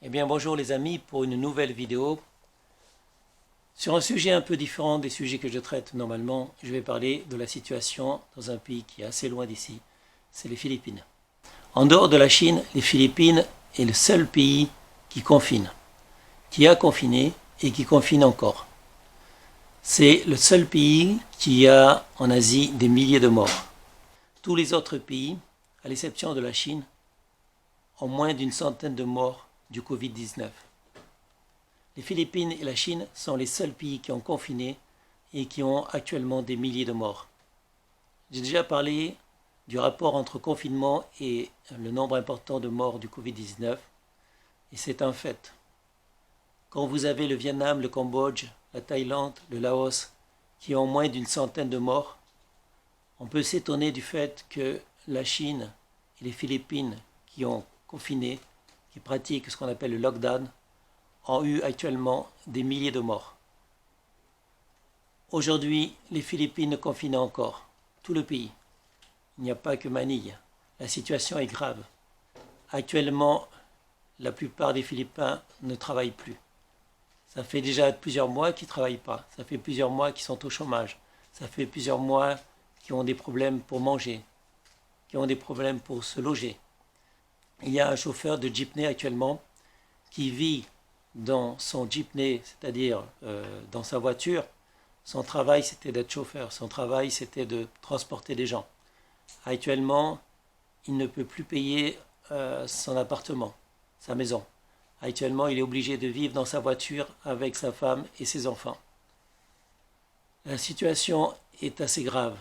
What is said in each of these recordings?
Eh bien bonjour les amis pour une nouvelle vidéo. Sur un sujet un peu différent des sujets que je traite normalement, je vais parler de la situation dans un pays qui est assez loin d'ici, c'est les Philippines. En dehors de la Chine, les Philippines est le seul pays qui confine, qui a confiné et qui confine encore. C'est le seul pays qui a en Asie des milliers de morts. Tous les autres pays, à l'exception de la Chine, ont moins d'une centaine de morts du Covid-19. Les Philippines et la Chine sont les seuls pays qui ont confiné et qui ont actuellement des milliers de morts. J'ai déjà parlé du rapport entre confinement et le nombre important de morts du Covid-19 et c'est un fait. Quand vous avez le Vietnam, le Cambodge, la Thaïlande, le Laos qui ont moins d'une centaine de morts, on peut s'étonner du fait que la Chine et les Philippines qui ont confiné, qui pratiquent ce qu'on appelle le lockdown, ont eu actuellement des milliers de morts. Aujourd'hui, les Philippines confinent encore, tout le pays. Il n'y a pas que Manille. La situation est grave. Actuellement, la plupart des Philippins ne travaillent plus. Ça fait déjà plusieurs mois qu'ils ne travaillent pas. Ça fait plusieurs mois qu'ils sont au chômage. Ça fait plusieurs mois qu'ils ont des problèmes pour manger, qu'ils ont des problèmes pour se loger. Il y a un chauffeur de jeepney actuellement qui vit dans son jeepney, c'est-à-dire dans sa voiture. Son travail, c'était d'être chauffeur. Son travail, c'était de transporter des gens. Actuellement, il ne peut plus payer son appartement, sa maison. Actuellement, il est obligé de vivre dans sa voiture avec sa femme et ses enfants. La situation est assez grave.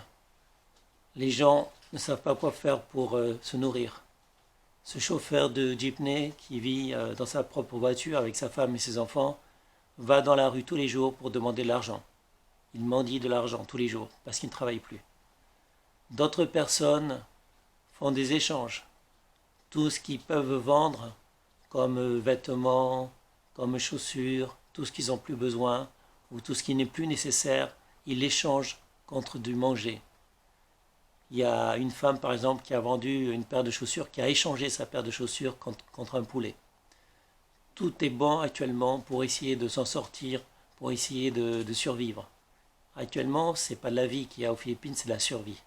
Les gens ne savent pas quoi faire pour se nourrir. Ce chauffeur de jeepney qui vit dans sa propre voiture avec sa femme et ses enfants va dans la rue tous les jours pour demander de l'argent. Il mendie de l'argent tous les jours parce qu'il ne travaille plus. D'autres personnes font des échanges. Tout ce qu'ils peuvent vendre comme vêtements, comme chaussures, tout ce qu'ils n'ont plus besoin ou tout ce qui n'est plus nécessaire, ils l'échangent contre du manger. Il y a une femme, par exemple, qui a vendu une paire de chaussures, qui a échangé sa paire de chaussures contre un poulet. Tout est bon actuellement pour essayer de s'en sortir, pour essayer de survivre. Actuellement, ce n'est pas de la vie qu'il y a aux Philippines, c'est de la survie.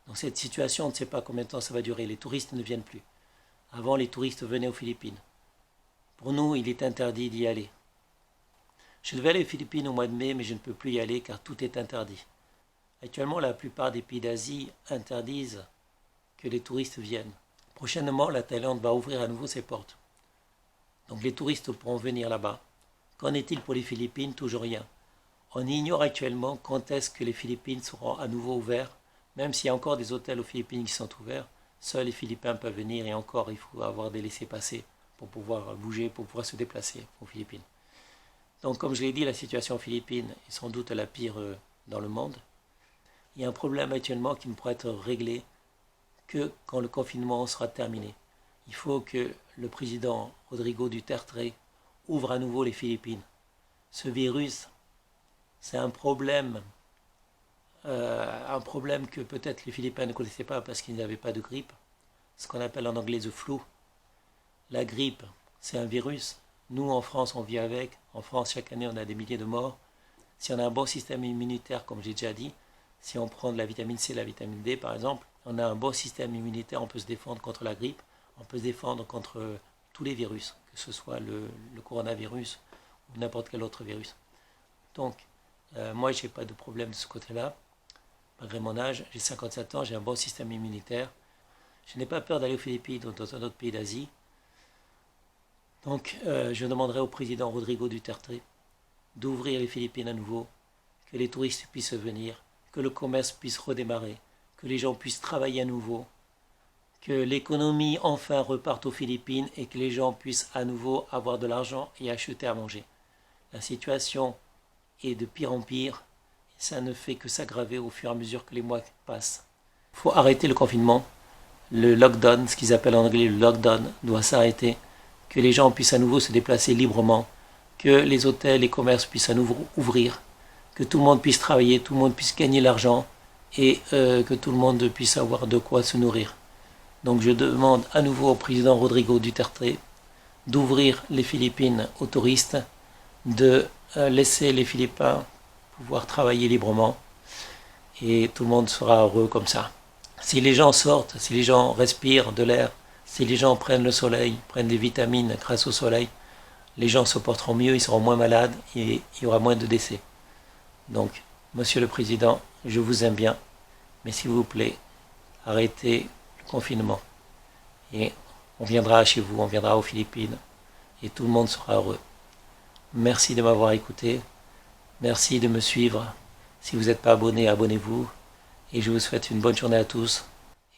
Dans cette situation, on ne sait pas combien de temps ça va durer. Les touristes ne viennent plus. Avant, les touristes venaient aux Philippines. Pour nous, il est interdit d'y aller. Je devais aller aux Philippines au mois de mai, mais je ne peux plus y aller car tout est interdit. Actuellement, la plupart des pays d'Asie interdisent que les touristes viennent. Prochainement, la Thaïlande va ouvrir à nouveau ses portes. Donc les touristes pourront venir là-bas. Qu'en est-il pour les Philippines? Toujours rien. On ignore actuellement quand est-ce que les Philippines seront à nouveau ouvertes, même s'il y a encore des hôtels aux Philippines qui sont ouverts. Seuls les Philippins peuvent venir et encore, il faut avoir des laissez-passer pour pouvoir bouger, pour pouvoir se déplacer aux Philippines. Donc comme je l'ai dit, la situation aux Philippines est sans doute la pire dans le monde. Il y a un problème actuellement qui ne pourra être réglé que quand le confinement sera terminé. Il faut que le président Rodrigo Duterte ouvre à nouveau les Philippines. Ce virus, c'est un problème que peut-être les Philippins ne connaissaient pas parce qu'ils n'avaient pas de grippe, ce qu'on appelle en anglais the flu. La grippe, c'est un virus. Nous, en France, on vit avec. En France, chaque année, on a des milliers de morts. Si on a un bon système immunitaire, comme j'ai déjà dit, si on prend de la vitamine C, la vitamine D par exemple, on a un bon système immunitaire, on peut se défendre contre la grippe, on peut se défendre contre tous les virus, que ce soit le coronavirus ou n'importe quel autre virus. Donc, moi, je n'ai pas de problème de ce côté-là. Malgré mon âge, j'ai 57 ans, j'ai un bon système immunitaire. Je n'ai pas peur d'aller aux Philippines ou dans un autre pays d'Asie. Donc, je demanderai au président Rodrigo Duterte d'ouvrir les Philippines à nouveau, que les touristes puissent venir, que le commerce puisse redémarrer, que les gens puissent travailler à nouveau, que l'économie enfin reparte aux Philippines et que les gens puissent à nouveau avoir de l'argent et acheter à manger. La situation est de pire en pire, et ça ne fait que s'aggraver au fur et à mesure que les mois passent. Il faut arrêter le confinement, le lockdown, ce qu'ils appellent en anglais le lockdown, doit s'arrêter, que les gens puissent à nouveau se déplacer librement, que les hôtels et commerces puissent à nouveau ouvrir, que tout le monde puisse travailler, tout le monde puisse gagner l'argent et que tout le monde puisse avoir de quoi se nourrir. Donc je demande à nouveau au président Rodrigo Duterte d'ouvrir les Philippines aux touristes, de laisser les Philippins pouvoir travailler librement et tout le monde sera heureux comme ça. Si les gens sortent, si les gens respirent de l'air, si les gens prennent le soleil, prennent des vitamines grâce au soleil, les gens se porteront mieux, ils seront moins malades et il y aura moins de décès. Donc, Monsieur le Président, je vous aime bien, mais s'il vous plaît, arrêtez le confinement. Et on viendra chez vous, on viendra aux Philippines, et tout le monde sera heureux. Merci de m'avoir écouté, merci de me suivre. Si vous n'êtes pas abonné, abonnez-vous. Et je vous souhaite une bonne journée à tous,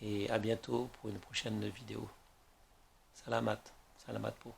et à bientôt pour une prochaine vidéo. Salamat, salamat po.